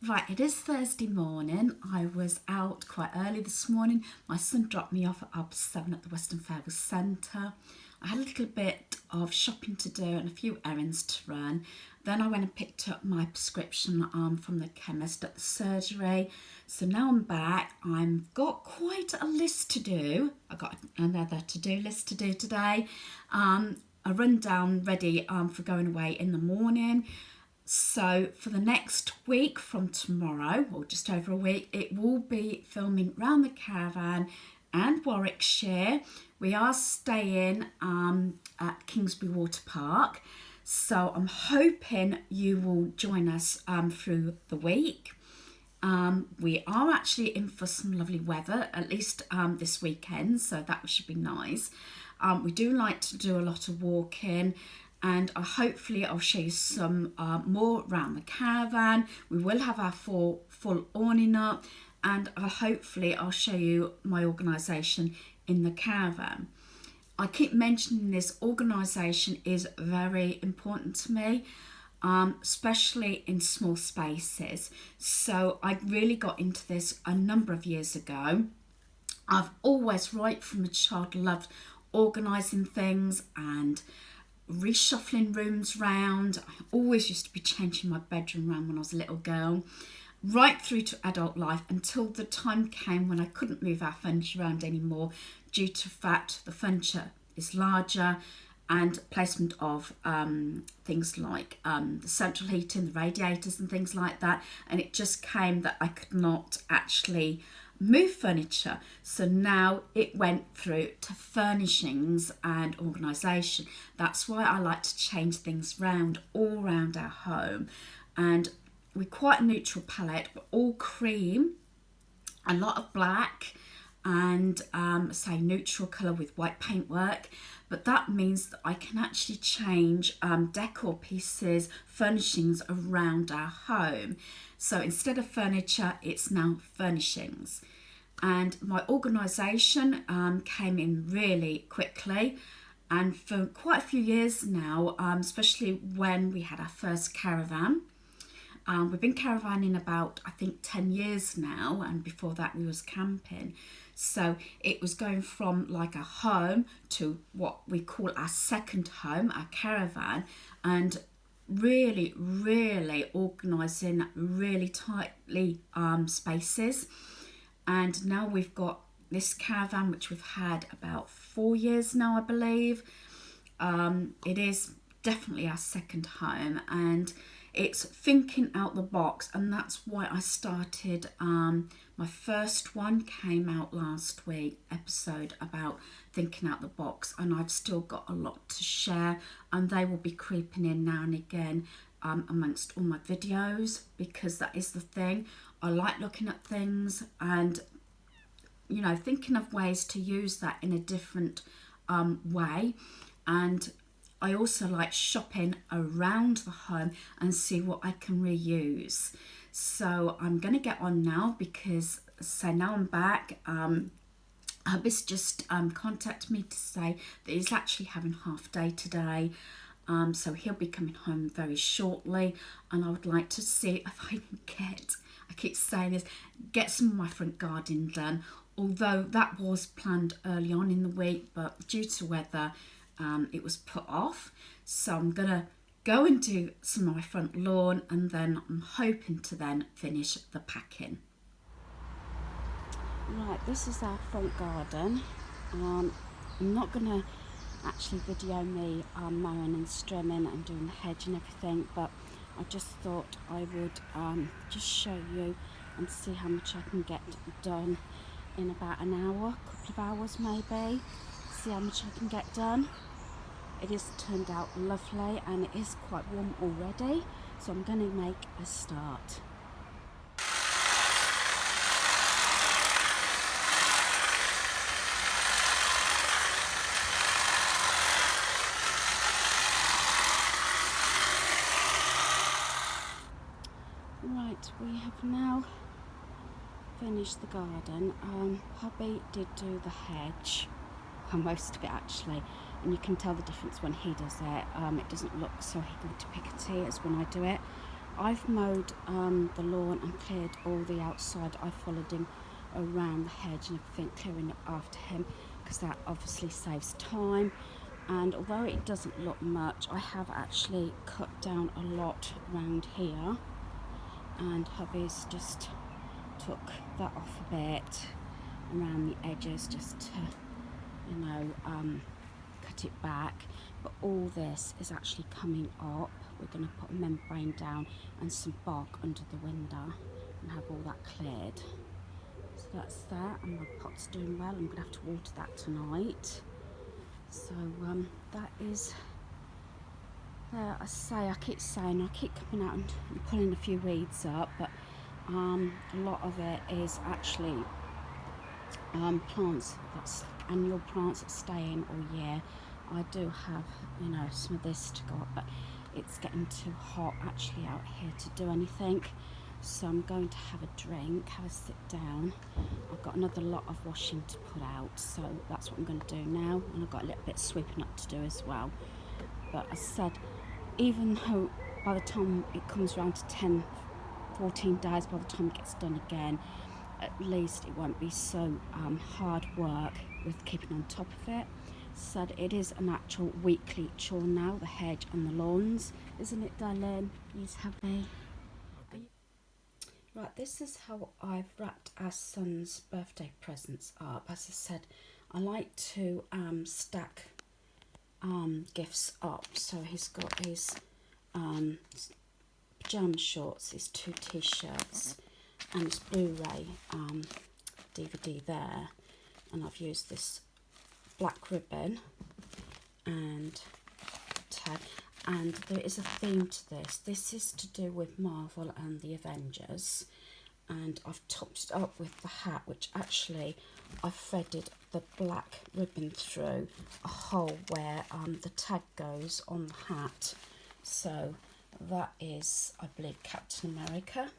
Right, it is Thursday morning. I was out quite early this morning. My son dropped me off at 7 at the Western Fairway Centre. I had a little bit of shopping to do and a few errands to run. Then I went and picked up my prescription from the chemist at the surgery. So now I'm back. I've got quite a list to do. I've got another to-do list to do today. A rundown ready for going away in the morning. So for the next week from tomorrow, or just over a week, it will be filming round the caravan and Warwickshire. We are staying at Kingsbury Water Park. So I'm hoping you will join us through the week. We are actually in for some lovely weather, at least this weekend, so that should be nice. We do like to do a lot of walking, and hopefully I'll show you some more around the caravan. We will have our full awning up, and hopefully I'll show you my organisation in the caravan. I keep mentioning this organisation is very important to me, especially in small spaces. So I really got into this a number of years ago. I've always, right from a child, loved organising things and reshuffling rooms round. I always used to be changing my bedroom round when I was a little girl, right through to adult life, until the time came when I couldn't move our furniture around anymore due to the fact the furniture is larger and placement of things like the central heating, the radiators and things like that, and it just came that I could not actually move furniture. So now it went through to furnishings and organisation. That's why I like to change things round all round our home, and we're quite a neutral palette, but all cream, a lot of black, and say neutral colour with white paintwork. But that means that I can actually change decor pieces, furnishings around our home. So instead of furniture, it's now furnishings. And my organisation came in really quickly. And for quite a few years now, especially when we had our first caravan, we've been caravanning about, I think, 10 years now. And before that, we was camping. So it was going from like a home to what we call our second home, our caravan. And really organising really tightly spaces. And now we've got this caravan, which we've had about 4 years now, I believe. It is definitely our second home, and it's thinking out the box, and that's why I started my first one came out last week, episode about thinking out the box, and I've still got a lot to share, and they will be creeping in now and again amongst all my videos, because that is the thing. I like looking at things and, you know, thinking of ways to use that in a different way. And I also like shopping around the home and see what I can reuse. So I'm going to get on now, because so now I'm back. Hubby's just contacted me to say that he's actually having half day today. So he'll be coming home very shortly, and I would like to see if I can get, I keep saying this, get some of my front garden done. Although that was planned early on in the week, but due to weather, it was put off. So I'm going to go and do some of my front lawn, and then I'm hoping to then finish the packing. Right, this is our front garden. I'm not going to actually video me mowing and trimming and doing the hedge and everything, but I just thought I would just show you and see how much I can get done in about an hour, couple of hours maybe. See how much I can get done. It has turned out lovely, and it is quite warm already, so I'm going to make a start. Right, we have now finished the garden. Hubby did do the hedge, or most of it actually, and you can tell the difference when he does it. It doesn't look so higgledy-piggledy as when I do it. I've mowed the lawn and cleared all the outside. I followed him around the hedge and everything, clearing it after him, because that obviously saves time. And although it doesn't look much, I have actually cut down a lot around here, and hubby's just took that off a bit around the edges just to, you know, cut it back. But all this is actually coming up. We're going to put a membrane down and some bark under the window and have all that cleared. So that's that, and my pot's doing well. I'm going to have to water that tonight. So that is there. I keep saying I keep coming out and pulling a few weeds up, but a lot of it is actually plants, that's annual plants that stay in all year. I do have, you know, some of this to go up, but it's getting too hot actually out here to do anything. So I'm going to have a drink, have a sit down. I've got another lot of washing to put out, so that's what I'm going to do now. And I've got a little bit of sweeping up to do as well. But as I said, even though by the time it comes around to 10, 14 days, by the time it gets done again, at least it won't be so hard work with keeping on top of it. So it is an actual weekly chore now, the hedge and the lawns, isn't it, darling? He's happy. Right, this is how I've wrapped our son's birthday presents up. As I said, I like to stack gifts up. So he's got his pyjama shorts, his 2 t-shirts, and his Blu-ray DVD there. And I've used this black ribbon and tag. And there is a theme to this. This is to do with Marvel and the Avengers. And I've topped it up with the hat, which actually I've threaded the black ribbon through a hole where the tag goes on the hat. So that is, I believe, Captain America.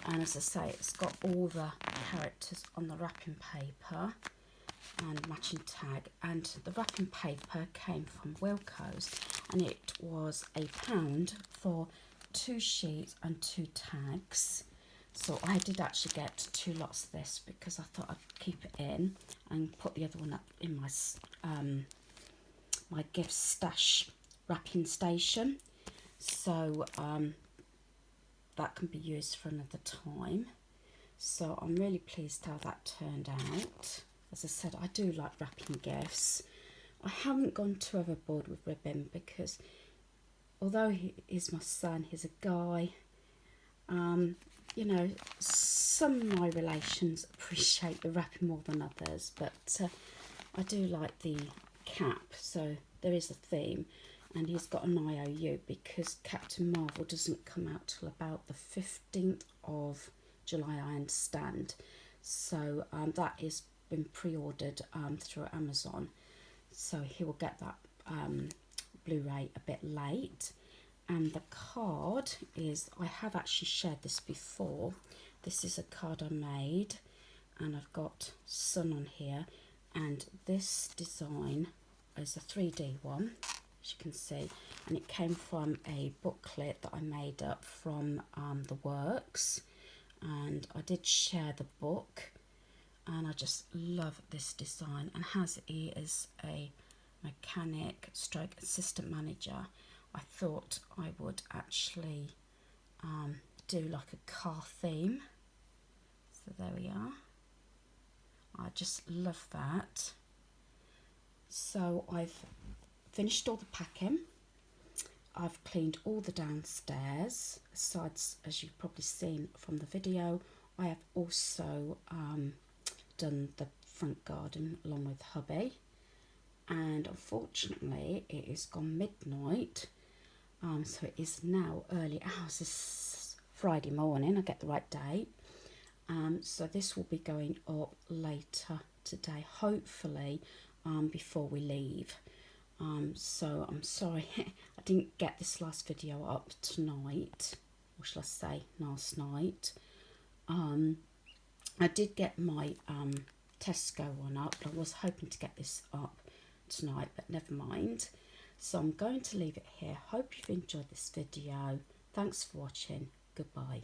And as I say, it's got all the characters on the wrapping paper and matching tag, and the wrapping paper came from Wilko's, and it was £1 for 2 sheets and 2 tags. So I did actually get 2 lots of this because I thought I'd keep it in and put the other one up in my my gift stash wrapping station, so that can be used for another time. So I'm really pleased how that turned out. As I said, I do like wrapping gifts. I haven't gone too overboard with ribbon because although he is my son, he's a guy. You know, some of my relations appreciate the wrapping more than others, but I do like the cap, so there is a theme. And he's got an IOU because Captain Marvel doesn't come out till about the 15th of July, I understand. So that is been pre-ordered through Amazon, so he will get that Blu-ray a bit late. And the card is, I have actually shared this before, this is a card I made, and I've got sun on here, and this design is a 3D one, as you can see, and it came from a booklet that I made up from The Works, and I did share the book. And I just love this design, and as he is a mechanic stroke assistant manager, I thought I would actually do like a car theme. So there we are. I just love that. So I've finished all the packing. I've cleaned all the downstairs. Besides, as you've probably seen from the video, I have also done the front garden along with hubby, and unfortunately it is gone midnight, so it is now early hours. This Friday morning, I get the right date, so this will be going up later today, hopefully before we leave. So I'm sorry I didn't get this last video up tonight, or shall I say last night. I did get my Tesco one up, but I was hoping to get this up tonight, but never mind. So I'm going to leave it here. Hope you've enjoyed this video. Thanks for watching. Goodbye.